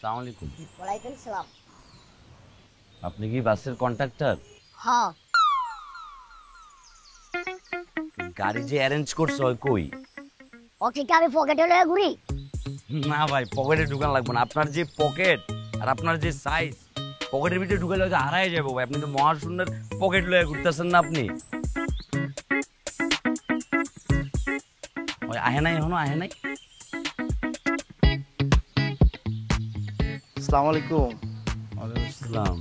আসসালামু আলাইকুম। ওয়ালাইকুম সালাম। আপনি কি বাসের কন্ট্রাক্টর? হ্যাঁ। গাড়ি যে অ্যারেঞ্জ করছো কই? ওকে কি আমি পকেটে লয়ে ঘুরি? না ভাই, পকেটে ঢুকান লাগবে না। আপনার যে পকেট আর আপনার যে সাইজ, পকেটের ভিতরে ঢুকালে হয়তো হারাই যাবো ভাই। আপনি তো মহাশূন্যের পকেট লয়ে ঘুরতেছেন না আপনি। ওই আহে নাই, এখনো আহে নাই। আসসালামু আলাইকুম। ওয়ালাইকুম আসসালাম।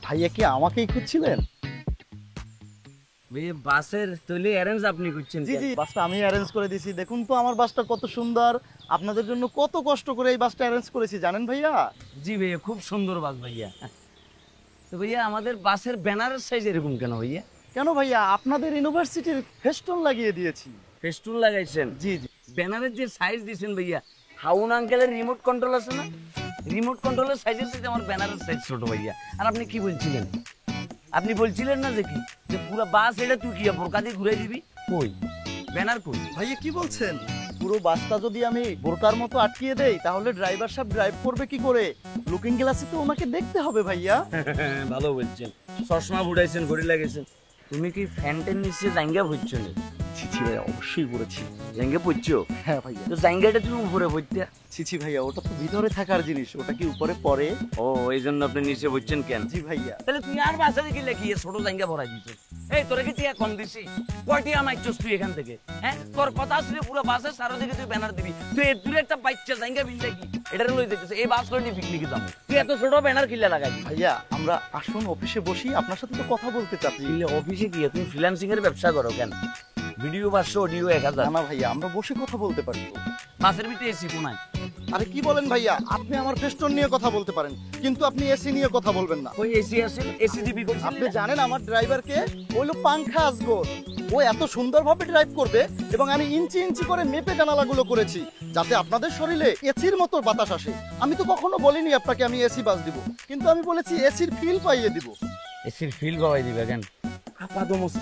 ভাইয়া কি আমাকেই খুঁজছিলেন? ভাই বাসের তৈরি অ্যারেঞ্জ আপনি করছেন? জি জি, বাসটা আমি অ্যারেঞ্জ করে দিয়েছি। দেখুন তো আমার বাসটা কত সুন্দর। আপনাদের জন্য কত কষ্ট করে এই বাসটা অ্যারেঞ্জ করেছি জানেন ভাইয়া? জি ভাইয়া, খুব সুন্দর বাস ভাইয়া। তো ভাইয়া আমাদের বাসের ব্যানারের সাইজ এরকম কেন ভাইয়া? কেন ভাইয়া, আপনাদের ইউনিভার্সিটির ফেস্টুন লাগিয়ে দিয়েছি। ফেস্টুন লাগাইছেন? জি জি। ব্যানারের যে সাইজ দিয়েছেন ভাইয়া, হাউন আঙ্কেলের রিমোট কন্ট্রোল আছে না, রিমোট কন্ট্রোলের সাইজের সাথে আমার ব্যানারের সাইজ ছোট ভাইয়া। আর আপনি কি বলছিলেন? আপনি বলছিলেন না যে কি, যে পুরো বাস এটা তুই কি বোরকা দিয়ে ঘুরে দিবি? কই ব্যানার কই? ভাইয়া কি বলছেন? পুরো বাসটা যদি আমি বোরকার মতো আটকিয়ে দেই তাহলে ড্রাইভার সাহেব ড্রাইভ করবে কি করে? লুকিং গ্লাসে তো ওনাকে দেখতে হবে ভাইয়া। ভালো বলছেন। চশমা ফুটাইছেন, ঘড়ি লাগাইছেন। তুমি কি ফ্যান্টের নিচে জাঙ্গা পড়ছো না? ছিছি ভাইয়া, অবশ্যই পড়েছি। জাঙ্গা পড়ছো? হ্যাঁ ভাইয়া। তো জাঙ্গাটা তুমি উপরে পড়তে। ছিছি ভাইয়া, ওটা তো ভিতরে থাকার জিনিস, ওটা কি উপরে পড়ে? ও, এই জন্য আপনি নিচে পড়ছেন কেন? জি ভাইয়া। তাহলে তুই আর বাসা দেখি লেখিয়ে ছোট জায়গা ভরাই দিছ। এই তোরা কি টিয়া কম দিছি? কয় টিয়া মাইছস তুই এখান থেকে? হ্যাঁ, তোর কথা আসলে পুরো বাসের সারা দিকে তুই ব্যানার দিবি। তুই এর দূরে একটা বাচ্চা জায়গা বিনলে কি এটার লই দেখতেছ? এই বাস করে পিকনিকে যাবো, তুই এত ছোট ব্যানার কিল্লা লাগাই? ভাইয়া আমরা আসুন অফিসে বসি, আপনার সাথে তো কথা বলতে চাচ্ছি। অফিসে গিয়ে তুমি ফ্রিল্যান্সিং এর ব্যবসা করো কেন? Video 500, audio 1000। না ভাইয়া, আমরা বসে কথা বলতে পারি তো। বাসের ভিতরে এসি কোনায়? আরে কি বলেন ভাইয়া, আপনি আমার ফেস্টন নিয়ে কথা বলতে পারেন, কিন্তু আপনি এসি নিয়ে কথা বলবেন না। ওই এসি আছে, এসি দিবি কইছিস? আপনি জানেন আমার ড্রাইভারকে হলো পাংখা আসগো, ও এত সুন্দরভাবে ড্রাইভ করবে এবং আমি ইঞ্চি ইঞ্চি করে মেপে জানালাগুলো করেছি যাতে আপনাদের শরীরে এসির মতো বাতাস আসে। আমি তো কখনো বলিনি আপনাকে আমি এসি বাস দিব, কিন্তু আমি বলেছি এসির ফিল পাইয়ে দিব। এসির ফিল গওয়াই দিবে কেন? আপাদমস্ত